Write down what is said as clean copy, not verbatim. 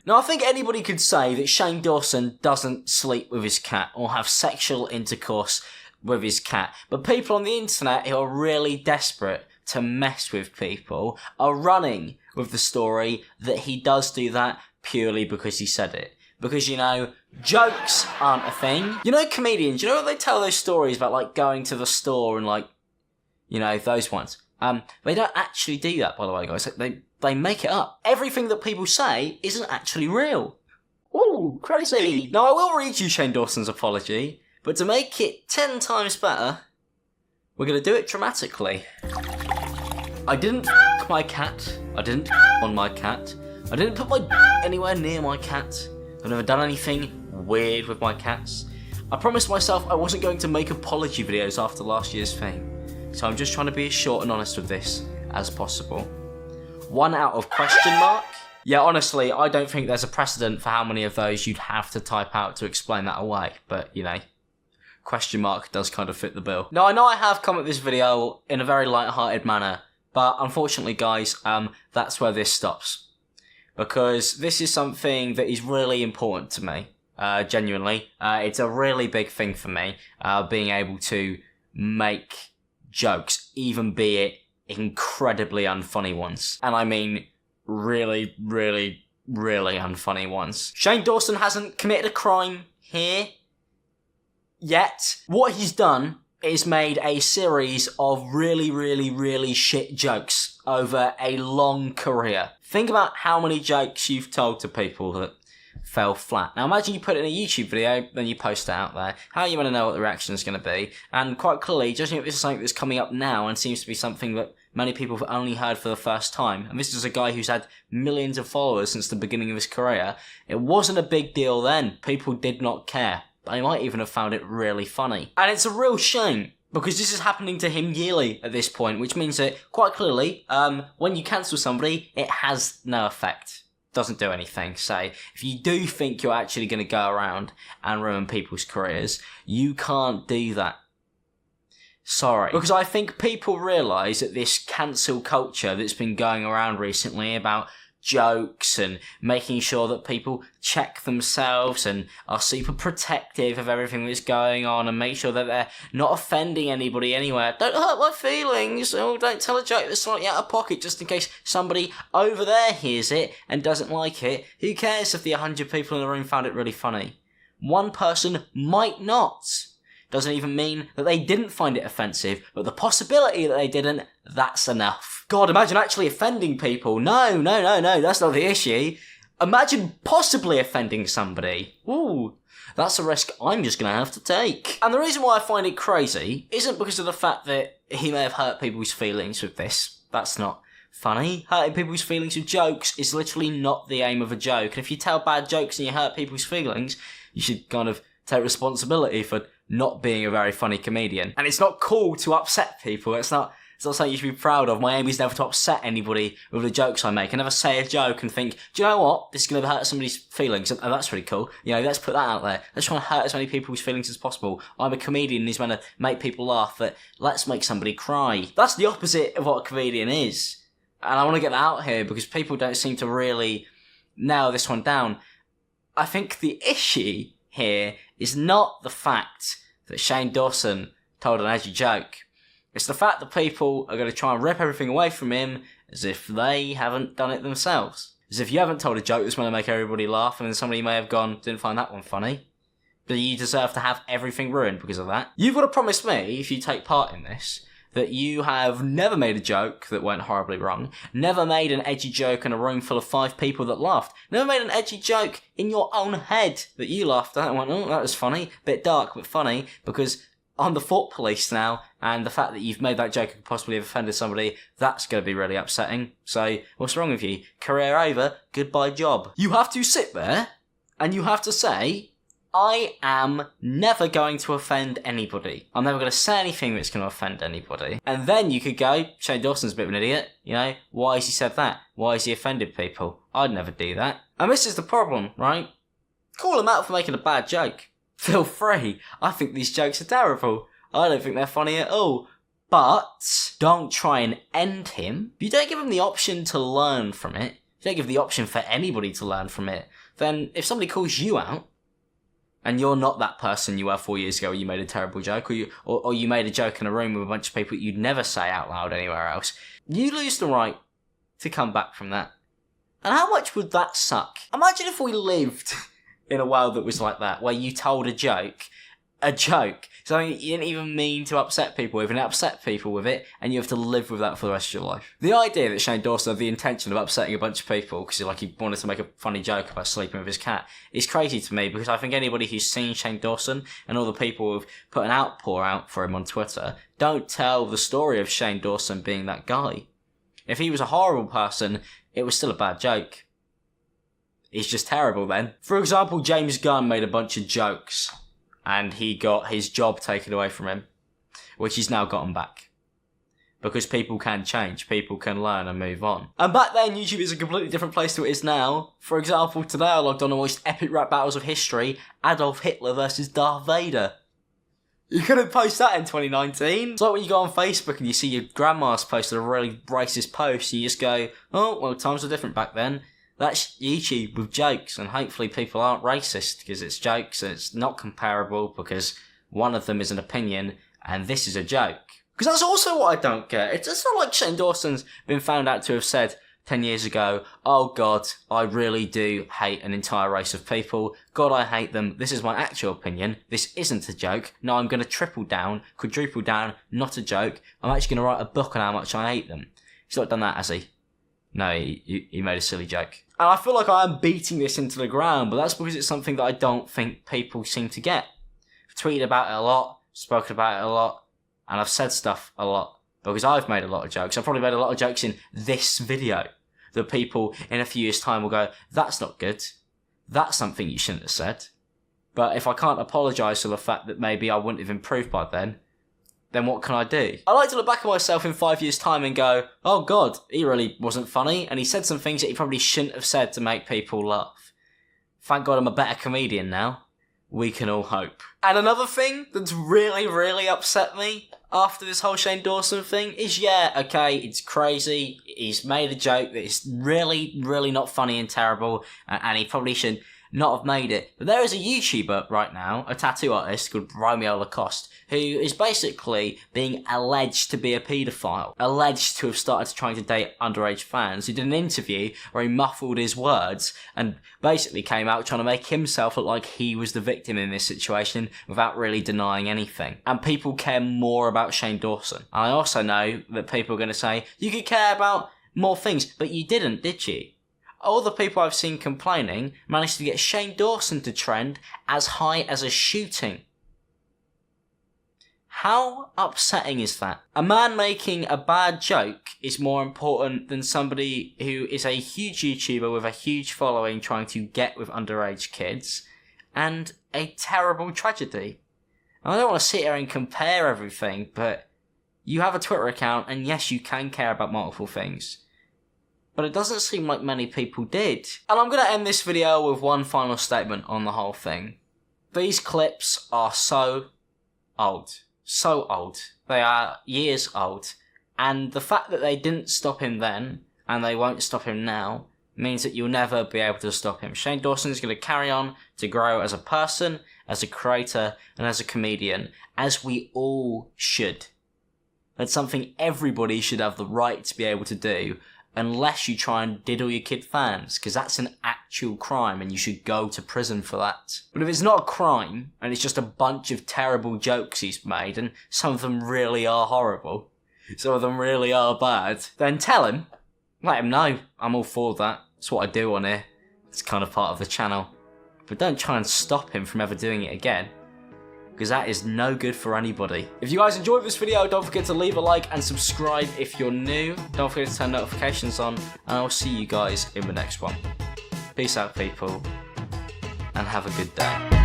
Now, I think anybody could say that Shane Dawson doesn't sleep with his cat or have sexual intercourse with his cat, but people on the internet who are really desperate to mess with people are running with the story that he does do that purely because he said it. Because, you know, jokes aren't a thing. You know, comedians, you know what they tell those stories about, like, going to the store and, like, you know, those ones. They don't actually do that, by the way, guys. They make it up. Everything that people say isn't actually real. Ooh, crazy. Now, I will read you Shane Dawson's apology, but to make it 10 times better, we're going to do it dramatically. I didn't f*** my cat. I didn't f*** on my cat. I didn't put my anywhere near my cat. I've never done anything weird with my cats. I promised myself I wasn't going to make apology videos after last year's thing. So I'm just trying to be as short and honest with this as possible. 1 out of question mark? Yeah, honestly, I don't think there's a precedent for how many of those you'd have to type out to explain that away. But, you know, question mark does kind of fit the bill. Now, I know I have come at this video in a very light-hearted manner, but unfortunately, guys, that's where this stops. Because this is something that is really important to me, genuinely. It's a really big thing for me, being able to make jokes, even be it incredibly unfunny ones. And I mean really, really, really unfunny ones. Shane Dawson hasn't committed a crime here yet. What he's done is made a series of really, really, really shit jokes over a long career. Think about how many jokes you've told to people that fell flat. Now imagine you put it in a YouTube video, then you post it out there. How are you going to know what the reaction is going to be? And quite clearly, judging if this is something that's coming up now and seems to be something that many people have only heard for the first time, and this is a guy who's had millions of followers since the beginning of his career, it wasn't a big deal then. People did not care. They might even have found it really funny. And it's a real shame, because this is happening to him yearly at this point, which means that, quite clearly, when you cancel somebody, it has no effect. Doesn't do anything. So, if you do think you're actually going to go around and ruin people's careers, you can't do that. Sorry. Because I think people realise that this cancel culture that's been going around recently about jokes and making sure that people check themselves and are super protective of everything that's going on and make sure that they're not offending anybody anywhere. Don't hurt my feelings, or don't tell a joke that's slightly out of pocket just in case somebody over there hears it and doesn't like it. Who cares if the 100 people in the room found it really funny? One person might not. Doesn't even mean that they didn't find it offensive, but the possibility that they didn't, that's enough. God, imagine actually offending people. No, that's not the issue. Imagine possibly offending somebody. Ooh, that's a risk I'm just going to have to take. And the reason why I find it crazy isn't because of the fact that he may have hurt people's feelings with this. That's not funny. Hurting people's feelings with jokes is literally not the aim of a joke. And if you tell bad jokes and you hurt people's feelings, you should kind of take responsibility for not being a very funny comedian. And it's not cool to upset people. It's not something you should be proud of. My aim is never to upset anybody with the jokes I make. I never say a joke and think, do you know what? This is going to hurt somebody's feelings. And that's really cool. You know, let's put that out there. Let's try and hurt as many people's feelings as possible. I'm a comedian who's meant to make people laugh, but let's make somebody cry. That's the opposite of what a comedian is. And I want to get that out here because people don't seem to really nail this one down. I think the issue here is not the fact that Shane Dawson told an edgy joke. It's the fact that people are going to try and rip everything away from him as if they haven't done it themselves. As if you haven't told a joke that's going to make everybody laugh and then somebody may have gone, didn't find that one funny. But you deserve to have everything ruined because of that. You've got to promise me, if you take part in this, that you have never made a joke that went horribly wrong, never made an edgy joke in a room full of 5 people that laughed, never made an edgy joke in your own head that you laughed at and went, oh, that was funny, bit dark but funny, because I'm the thought police now, and the fact that you've made that joke and possibly have offended somebody, that's going to be really upsetting. So, what's wrong with you? Career over, goodbye job. You have to sit there, and you have to say, I am never going to offend anybody. I'm never going to say anything that's going to offend anybody. And then you could go, Shane Dawson's a bit of an idiot. You know, why has he said that? Why has he offended people? I'd never do that. And this is the problem, right? Call him out for making a bad joke. Feel free. I think these jokes are terrible. I don't think they're funny at all. But don't try and end him. If you don't give him the option to learn from it, if you don't give the option for anybody to learn from it, then if somebody calls you out, and you're not that person you were 4 years ago where you made a terrible joke, or you made a joke in a room with a bunch of people that you'd never say out loud anywhere else, you lose the right to come back from that. And how much would that suck? Imagine if we lived in a world that was like that, where you told a joke, something you didn't even mean to upset people with, and upset people with it, and you have to live with that for the rest of your life. The idea that Shane Dawson had the intention of upsetting a bunch of people because he wanted to make a funny joke about sleeping with his cat is crazy to me, because I think anybody who's seen Shane Dawson and all the people who've put an outpour out for him on Twitter don't tell the story of Shane Dawson being that guy. If he was a horrible person, it was still a bad joke. He's just terrible then. For example, James Gunn made a bunch of jokes, and he got his job taken away from him, which he's now gotten back. Because people can change, people can learn and move on. And back then, YouTube is a completely different place to what it is now. For example, today I logged on the most epic rap battles of history, Adolf Hitler versus Darth Vader. You couldn't post that in 2019. It's like when you go on Facebook and you see your grandma's posted a really racist post, and you just go, oh, well, times were different back then. That's YouTube with jokes, and hopefully people aren't racist because it's jokes and it's not comparable because one of them is an opinion and this is a joke. Because that's also what I don't get. It's not like Shane Dawson's been found out to have said 10 years ago, oh God, I really do hate an entire race of people. God, I hate them. This is my actual opinion. This isn't a joke. No, I'm going to triple down, quadruple down, not a joke. I'm actually going to write a book on how much I hate them. He's not done that, has he? No, he made a silly joke. And I feel like I am beating this into the ground, but that's because it's something that I don't think people seem to get. I've tweeted about it a lot, spoken about it a lot, and I've said stuff a lot, because I've made a lot of jokes. I've probably made a lot of jokes in this video that people in a few years' time will go, that's not good. That's something you shouldn't have said. But if I can't apologise for the fact that maybe I wouldn't have improved by then what can I do? I like to look back at myself in 5 years' time and go, oh God, he really wasn't funny, and he said some things that he probably shouldn't have said to make people laugh. Thank God I'm a better comedian now. We can all hope. And another thing that's really, really upset me after this whole Shane Dawson thing is, yeah, okay, it's crazy. He's made a joke that is really, really not funny and terrible, and he probably should not have made it. But there is a YouTuber right now, a tattoo artist called Romeo Lacoste, who is basically being alleged to be a paedophile, alleged to have started trying to date underage fans, who did an interview where he muffled his words and basically came out trying to make himself look like he was the victim in this situation without really denying anything. And people care more about Shane Dawson. And I also know that people are going to say, you could care about more things, but you didn't, did you? All the people I've seen complaining managed to get Shane Dawson to trend as high as a shooting. How upsetting is that? A man making a bad joke is more important than somebody who is a huge YouTuber with a huge following trying to get with underage kids, and a terrible tragedy. And I don't want to sit here and compare everything, but you have a Twitter account, and yes, you can care about multiple things. But it doesn't seem like many people did. And I'm going to end this video with one final statement on the whole thing. These clips are so old. So old. They are years old. And the fact that they didn't stop him then, and they won't stop him now, means that you'll never be able to stop him. Shane Dawson is going to carry on to grow as a person, as a creator, and as a comedian, as we all should. That's something everybody should have the right to be able to do, unless you try and diddle your kid fans, because that's an actual crime and you should go to prison for that. But if it's not a crime, and it's just a bunch of terrible jokes he's made, and some of them really are horrible, some of them really are bad, then tell him, let him know. I'm all for that. It's what I do on here. It's kind of part of the channel. But don't try and stop him from ever doing it again, because that is no good for anybody. If you guys enjoyed this video, don't forget to leave a like and subscribe if you're new. Don't forget to turn notifications on, and I'll see you guys in the next one. Peace out, people, and have a good day.